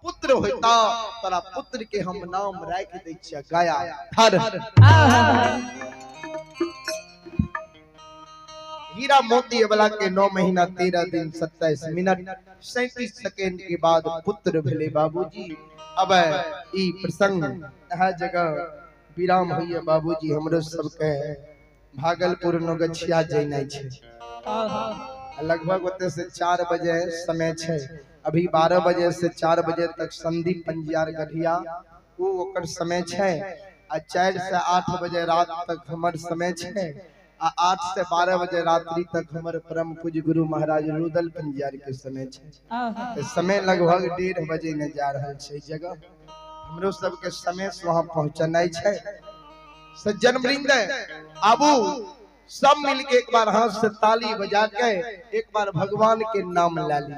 पुत्र होता तोरा पुत्र के हम नाम राख दै छियै गया धर। हीरा मोती वाला के 9 महीना 13 दिन 27 मिनट 37 सेकंड के बाद पुत्र भेले बाबूजी। अब ई प्रसंग यह जगह विराम होइए बाबूजी। हमरो सबके भागलपुर नगछिया जैनाइ छै। लगभग ओते से 4 बजे समय छै। अभी 12 बजे से 4 बजे तक संदीप पंजियार गढ़िया वो ओकर समय छै। आ 4 से 8 बजे रात तक हमर समय छै। आ 8 से 12 बजे रात्रि तक हमर परम पूज्य गुरु महाराज रुदल पंजियार के समय छै। तो समय लगभग 1:30 बजे ने जा रहल छै जगह। हमरो सबके समय से वहां पहुंचनाइ छै। सज्जन वृंद आबू सब मिलके एक बार हाथ से ताली बजा के एक बार भगवान के नाम ला ली।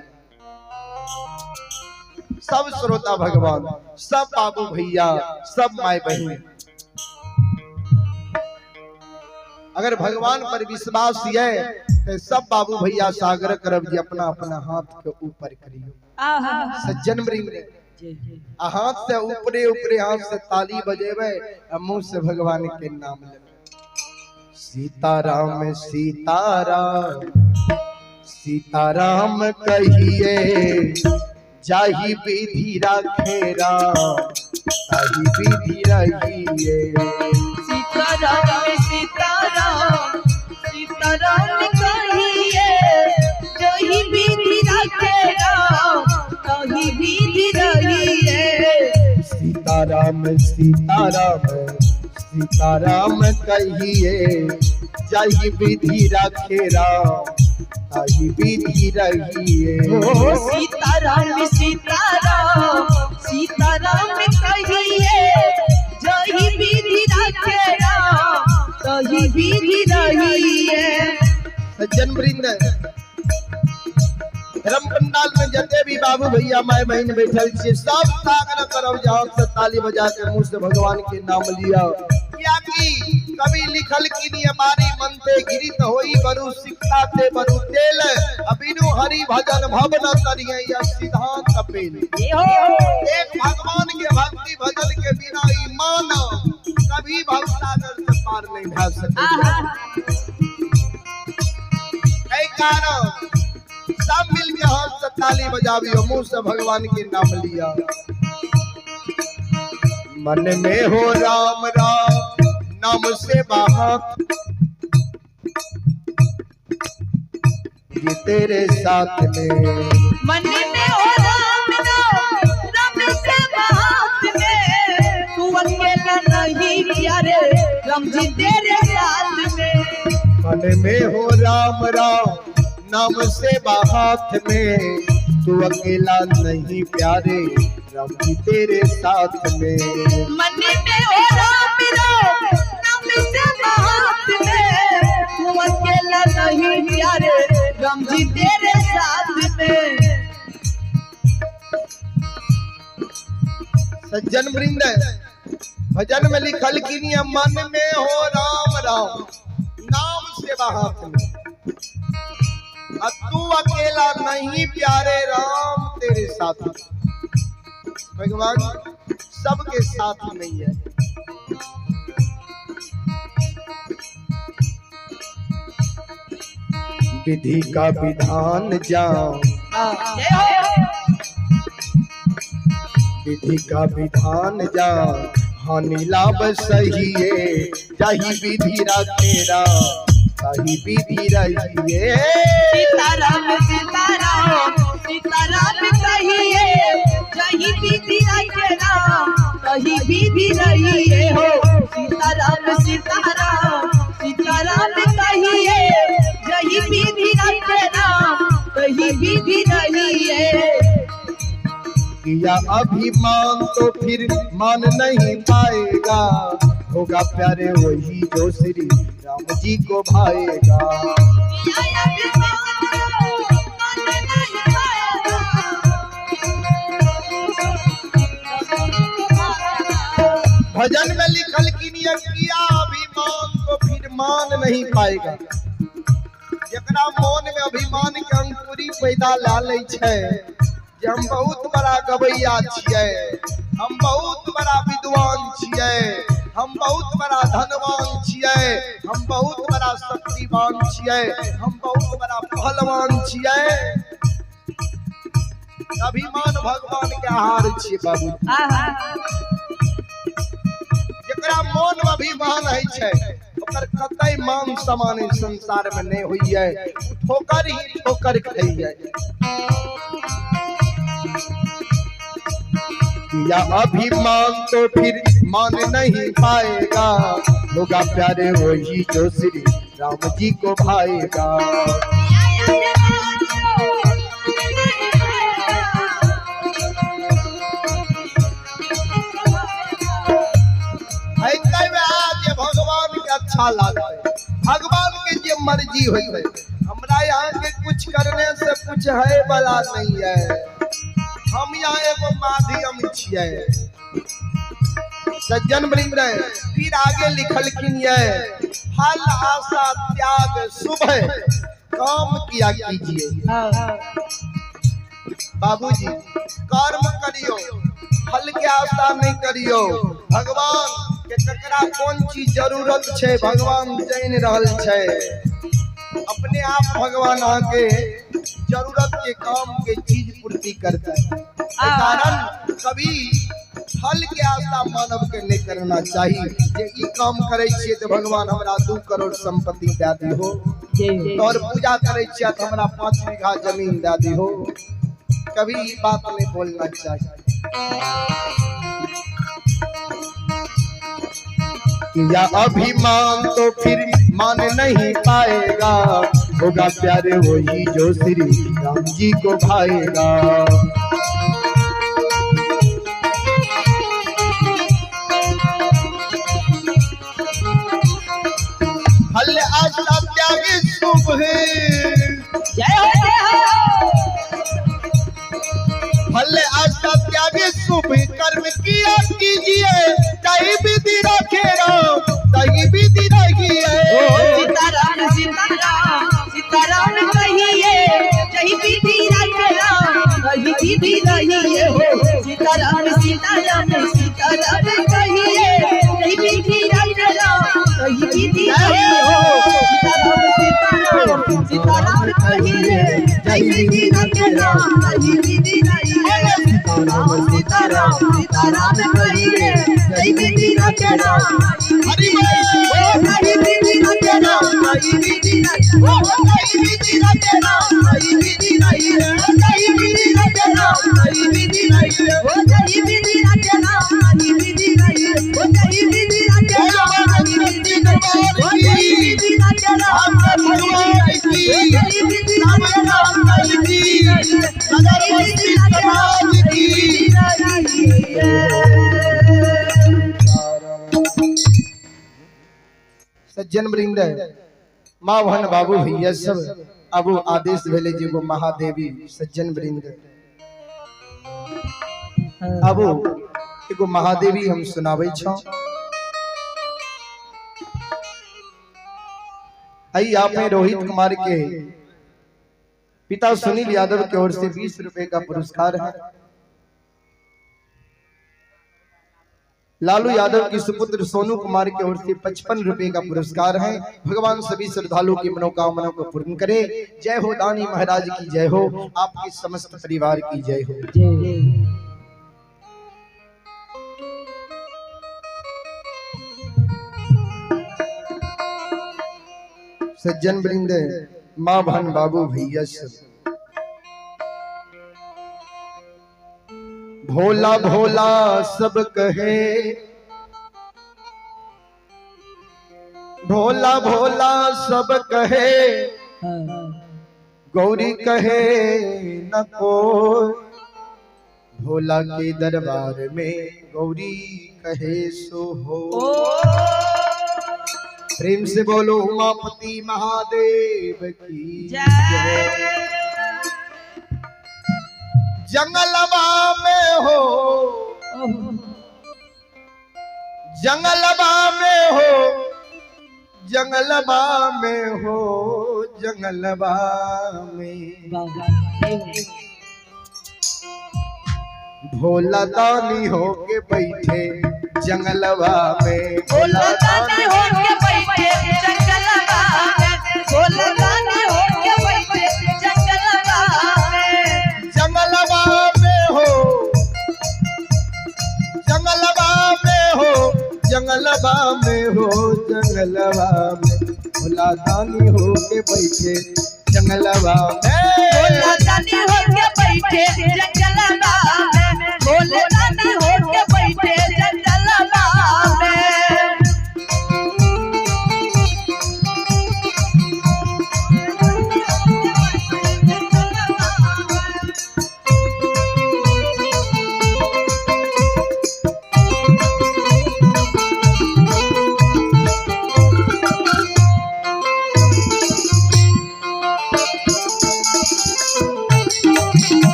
सब श्रोता भगवान, सब बाबू भैया, सब माय बहन, अगर भगवान पर विश्वास है तो सब बाबू भैया सागर करब जी अपना अपना हाथ के ऊपर करियो। सज्जन वृंद हाथ से ऊपरे ऊपरे हाथ से ताली बजेबे, मुंह से भगवान के नाम लेबे। सीताराम सीताराम सीताराम कहिए, जाहि विधि राखे राम ताहि विधि रहिए। सीताराम सीताराम सीताराम कहिए, जाहि विधि राखे राम ताहि विधि रहिए। सीताराम सीताराम सीताराम कहिए, जाहि विधि राखे राम ताहि विधि रहिए। सीताराम सीताराम सीताराम कहिए, जाहि विधि राखे राम ताहि विधि रहिए। सज्जन वृंद धर्म पंडाल में जते भी बाबू भैया माय बहन बैठल छे सब सागर करब जहां से ताली बजा के मुंह से भगवान के नाम लिया। क्या की कभी लिखल की नी हमारी मन ते गिरित होई बरु शिक्षा ते बरु तेल, अबिनु हरि भजन भवन करिए या सिद्धांत कपिल। एक भगवान के भक्ति भजन के बिना ईमान कभी भव सागर से पार नहीं भा सके। कई कारण सब मिल के हाथ से ताली बजावियो, मुंह से भगवान के नाम लिया। मन में हो राम राम नाम से बाहर, ये तेरे साथ में। मन में हो राम राम से बात में, तू अकेला नहीं प्यारे राम जी तेरे साथ में। मन में हो राम राम नाम से बाहात में, तू अकेला नहीं प्यारे राम जी तेरे साथ में। मन में हो राम नाम से बात में, तू अकेला नहीं प्यारे राम जी तेरे साथ में। सज्जन वृंद भजन में लिखल की नी मन में हो राम राम नाम से बाहात में, तू अकेला नहीं प्यारे राम तेरे साथ। भगवान सबके साथ नहीं है। विधि का विधान जाओ, विधि का विधान जाओ, हानि लाभ सही है, जाहि विधि राखे राम ताहि विधि रहिए। सीताराम सीताराम सीताराम कहिए, जाहि विधि राखे राम ताहि विधि रहिए। हो सीताराम सीताराम सीताराम कहिए, जाहि विधि राखे राम ताहि विधि रहिए। किया अभिमान तो फिर मान नहीं पाएगा, होगा प्यारे वही जो श्री राम जी को भाएगा। भजन में लिखल की नियम किया अभिमान को फिर मान नहीं पाएगा। जकरा मन में अभिमान के अंकुरी पैदा ला ले छै, जे हम बहुत बड़ा गवैया छियै, हम बहुत बड़ा विद्वान छियै, हम बहुत बड़ा धनवान छियै, हम बहुत बड़ा शक्तिवान छियै, हम बहुत बड़ा पहलवान छियै। अभिमान भगवान के आहार छियै बाबू। जकरा मन में अभिमान है छै ओकर कतई मान सम्मान संसार में नहीं होइए, ठोकर ही ठोकर खाइए। या अभिमान तो फिर मान नहीं पाएगा, होगा प्यारे वही जो श्री राम जी को भाएगा। भगवान के अच्छा लागत, भगवान के जे मर्जी होते, हमरा यहाँ के कुछ करने से कुछ है वाला नहीं है। हम यहाँ एगो माध्यम छियै। सज्जन वृंद फिर आगे लिखलखिन ये फल आशा त्याग शुभ काम किया कीजिए। बाबूजी कर्म करियो, फल के आशा नहीं करियो। भगवान के ककरा कौन चीज जरूरत छे भगवान जान रहल छे। अपने आप भगवान आके जरूरत के काम के चीज पूर्ति करता है। कारण कभी फल के आशा मानव के नहीं करना चाहिए। जे ई काम करे छिए तो भगवान हमरा 2 करोड़ संपत्ति दे दी हो, और पूजा करे छिए तो हमरा 5 बीघा जमीन दे दी हो। कभी ये बात नहीं बोलना चाहिए। या अभिमान तो फिर मान नहीं पाएगा, होगा प्यारे वही जो श्री राम जी को भाएगा। फल आशा त्याग शुभ है, फल आशा त्याग शुभ कर्म किया कीजिए। कहीं विधि रखे राम, कहीं विधि रखिए। सीताराम सीताराम सीताराम कहिए, कहीं विधि रखे राम, कहीं विधि रहिए। सीताराम सीताराम सीताराम कहिए, कहीं विधि रखे राम, कहीं विधि रहिए। सीताराम सीताराम सीताराम कहिए, कहीं विधि रखे राम, कहीं विधि रहिए। सीताराम सीताराम सीताराम कहिए, कहीं विधि रखे राम, हरि कहीं विधि रखे राम, कहीं विधि रखे राम, कहीं विधि रहिए। कहीं विधि रखे राम, कहीं विधि रहिए। कहीं विधि रखे राम, कहीं विधि रहिए। कहीं विधि रखे राम, कहीं विधि रहिए। कहीं विधि रखे राम, कहीं विधि रहिए। कहीं विधि रखे राम, कहीं विधि रहिए। कहीं विधि रखे राम, कहीं विधि रहिए। सज्जन वृंद माँ बहन बाबू भैया सब अबू आदेश भेले जी वो महादेवी सज्जन वृंद अबू एगो महादेवी हम सुनाबै छौ। आई आप में रोहित कुमार के पिता सुनील यादव की ओर से 20 रुपए का पुरस्कार है। लालू यादव की सुपुत्र सोनू कुमार की ओर से 55 रुपए का पुरस्कार है। भगवान सभी श्रद्धालुओं की मनोकामनाओं को पूर्ण करे। जय हो दानी महाराज की जय हो, आपके समस्त परिवार की जय हो। सज्जन वृंद माँ बहन बाबू भैया सब भोला भोला सब कहे, भोला भोला सब कहे, गौरी कहे न कोई। भोला के दरबार में गौरी कहे सो हो। प्रेम से बोलो उमापति महादेव की जय। जंगलवा में हो, जंगलवा में हो, जंगलवा में हो, जंगलवा में भोला दानी होके बैठे जंगलवा में, भोला दानी होके बैठे जंगलवा में, भोला दानी होके बैठे जंगलवा में। जंगलवा में हो, जंगलवा में हो, जंगलवा में हो, जंगलवा में भोला दानी होके बैठे जंगलवा में, भोला दानी होके बैठे जंगलवा में, भोला दानी होके बैठे जंगलवा में।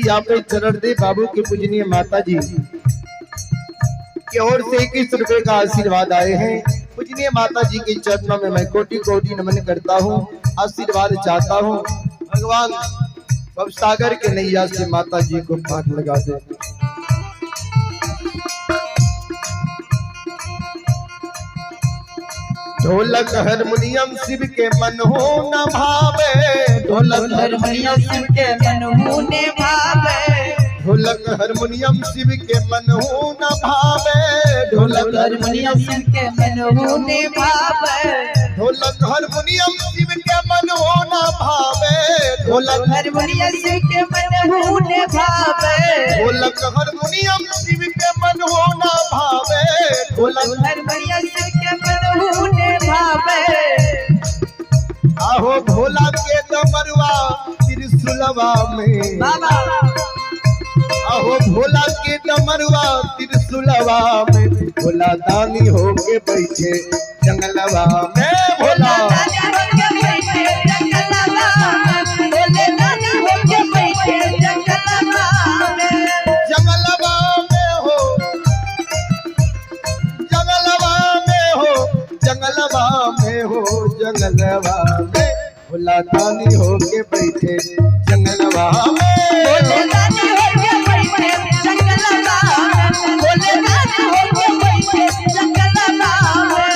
यहाँ पे चरणदेव बाबू के पूजनीय माता जी की ओर से 21 रुपए का आशीर्वाद आए हैं। पूजनीय माता जी के चरणों में मैं कोटि कोटि नमन करता हूँ, आशीर्वाद चाहता हूँ। भगवान भवसागर के नैया से माता जी को पार लगा दे। ढोलक हारमोनियम शिव के मन हो न भावे, ढोलक हारमोनियम शिव के मन हो न भावे, ढोलक हारमोनियम शिव के मन हो न भावे, ढोलक हारमोनियम शिव के मन हो न भावे, ढोलक हारमोनियम शिव के मन हो न भावे, ढोलक हारमोनियम शिव के मन हो न भावे, ढोलक हारमोनियम शिव के मन हो न भावे, ढोलक हारमोनियम शिव के मन हो न भावे। आहो भोला के डमरुआ त्रिशूलवा में, बाबा आहो भोला के डमरुआ त्रिशूलवा में, भोला दानी होके बैठे जंगलवा में, भोला दानी होके बैठे जंगलवा में, भोले दानी होके बैठे जंगलवा में, जंगलवा में हो, जंगलवा में हो, जंगलवा में हो, जंगलवा में भोला दानी होके बैठे जंगलवा में, भोले दानी होके बैठे जंगलवा में, भोले दानी होके बैठे जंगलवा में।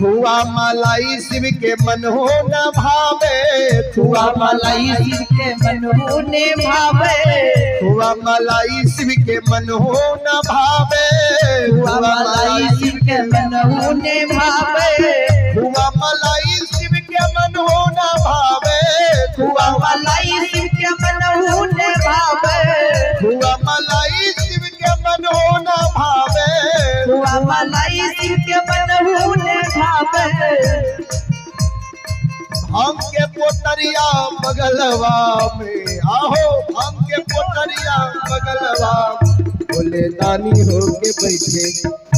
खुआ मलाई शिव के मन हो न भावे, खुआ मलाई शिव के मन हो न भावे, खुआ मलाई शिव के मन हो न भावे, खुआ मलाई शिव के मन हो न भावे, खुआ मलाई शिव के मन हो न भावे, खुआ मलाई शिव के मन हो न भावे, खुआ मलाई शिव के मन हो न भावे, खुआ मलाई शिव के मन हो न भावे। हम के पोटरिया बगलवा में, आहो हम के पोटरिया बगलवा, भोले दानी होके बैठे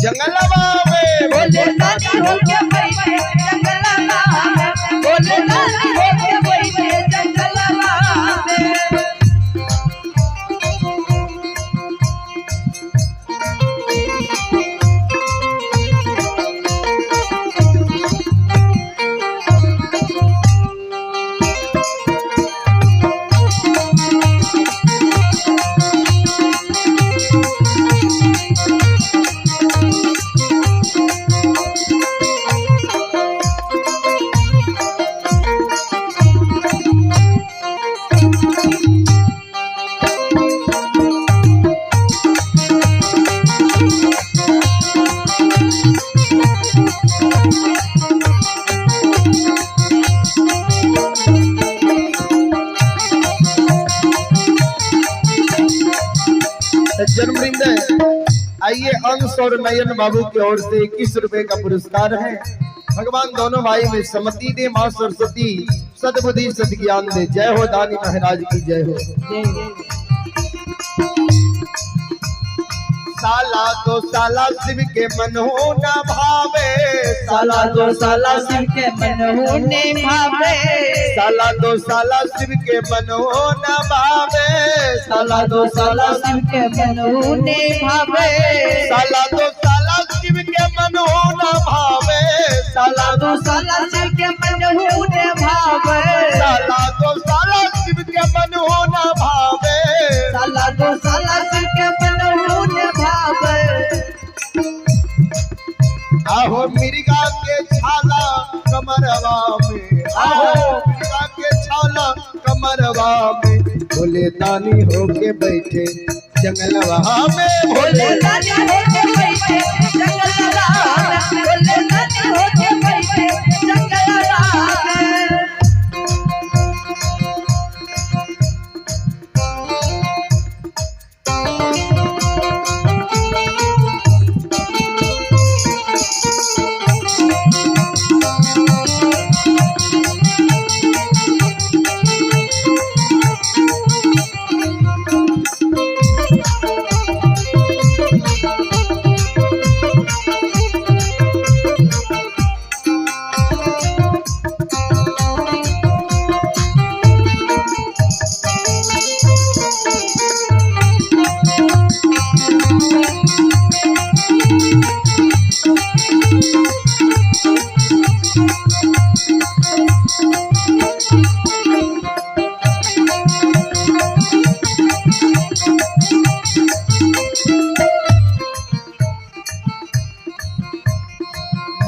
जंगलवा में, भोले दानी होके बैठे जंगलवा में, भोले दानी होके बैठे जंगलवा में। सज्जन वृंद, आइए अंश और नयन बाबू की ओर से 21 रुपए का पुरस्कार है। भगवान दोनों भाई में सम्मति दे, मां सरस्वती सद्बुद्धि सद्ज्ञान दे। जय हो दानी महाराज की जय हो। साला दो साला शिव के मन हो न भावे, साला दो साला शिव के मन होने भावे, साला दो साला शिव के मन हो न भावे, साला दो साला शिव के मन होने भावे, साला दो साला शिव के मन हो न भावे, साला दो साला शिव के मन होने भावे, साला दो साला शिव के मन हो न भावे, साला दो साला शिव के मन होने भावे। आहो मिर्गा के छाला कमरवा में, आहो मिर्गा के छाला कमरवा में, भोले दानी होके बैठे जंगलवा में, भोले दानी होके बैठे जंगलवा में, भोले दानी होके बैठे जंगलवा में।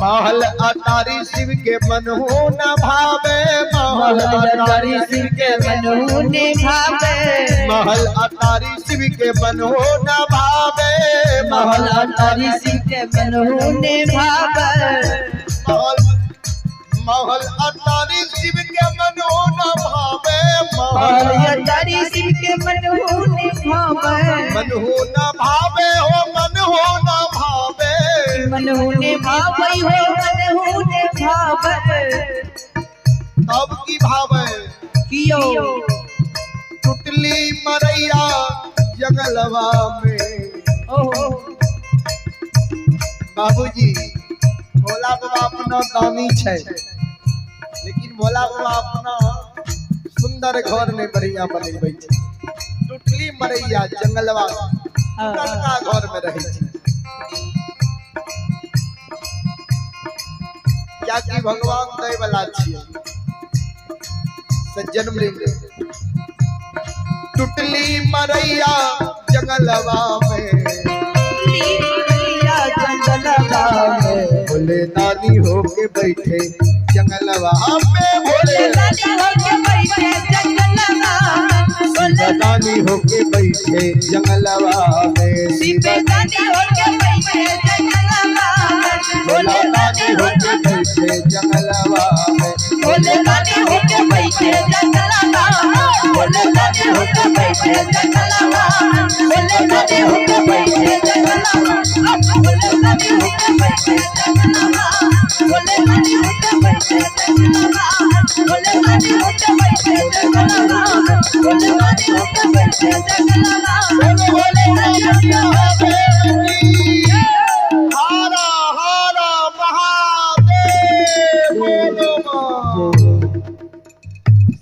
महल अटारी शिव के मन हो न भावे, महल अटारी शिव के मन होने भावे, महल अटारी शिव के मन हो न भावे, महल अटारी शिव के मन होने भावे, महल अटारी शिव के मन हो न भावे, महल अटारी शिव के मन होने भावे, मन हो न भावे हो, मन हो न भावे, मन होने भावे हो, मन होने भावे। अब की भावे कियो टुटली मरैया जंगलवा में। ओहो बाबूजी भोला बाबा अपना दानी छे, लेकिन भोला बाबा अपना सुंदर घर में बढ़िया बनबै छै। टुटली मरैया जंगलवा पुरनका घर में रहै छै। क्या कि भगवान दै वाला छियै सज्जन वृंद। टुटली मरैया जंगलवा में, जंगलवा में, भोले दानी होके बैठे जंगलवा में, भोले दानी होके बैठे जंगलवा में, शिव दानी होके बैठे जंगलवा में, शिव दानी होके बैठे जंगलवा में, भोला दानी होके बैठे जंगलवा में, भोले दानी होके बैठे जंगलवा में, भोले दानी होके बैठे जंगलवा में, भोले दानी होके बैठे जंगलवा में, भोले दानी होके बैठे जंगलवा में, भोले दानी होके बैठे जंगलवा में, भोले दानी होके बैठे जंगलवा में, भोले दानी होके बैठे जंगलवा में, भोले दानी होके हारा हारा महादेव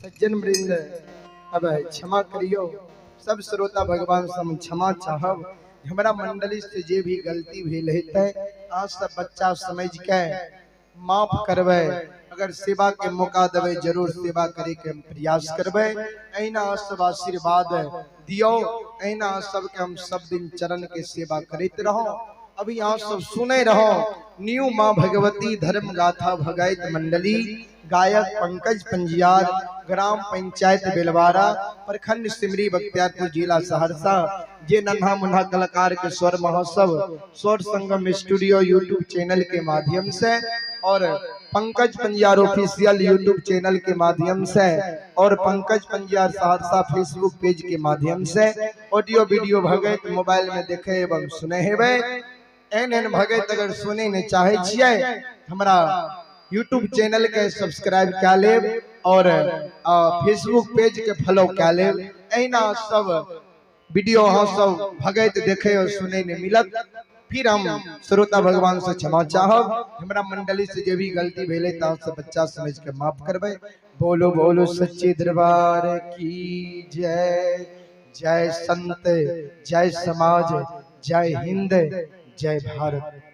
सज्जन वृंद। अब क्षमा करियो सब श्रोता भगवान सम क्षमा चाहब। हमारा मंडली से जे भी गलती भेल हेतै आज सब बच्चा समझ के माफ करबै। अगर सेवा के मौका देवे जरूर सेवा करे के प्रयास करबै। अहिना सब आशीर्वाद दियो, अहिना सबके हम सब दिन चरण के सेवा करते रहो। अभी यहाँ सब सुने रहो न्यू माँ भगवती धर्म गाथा भगायत मंडली, गायक पंकज पंजियार, ग्राम पंचायत बेलवारा, प्रखंड सिमरी बख्तियारपुर जिला सहरसा। जे नन्हा मुन्हा कलाकार के स्वर महोत्सव स्वर संगम स्टूडियो यूट्यूब चैनल के माध्यम से और पंकज पंजार ऑफिशियल यूट्यूब चैनल के माध्यम से और पंकज पंजार सहरसा फेसबुक पेज के माध्यम से ऑडियो वीडियो भगत मोबाइल में देखे एवं सुने हेबे। एन भगत अगर सुने ने चाहे छिए हमरा यूट्यूब चैनल के सब्सक्राइब कर लेब और फेसबुक पेज के फॉलो कर लेब। एना सब वीडियो हम सब भगत देखे और सुने ने मिलत। फिर हम श्रोता भगवान से क्षमा चाहब, हमरा मंडली से जो भी गलती भेले ता से बच्चा समझ के माफ करबे। बोलो बोलो सच्चे दरबार की जय। जय संत, जय समाज, जय हिंद, जय भारत।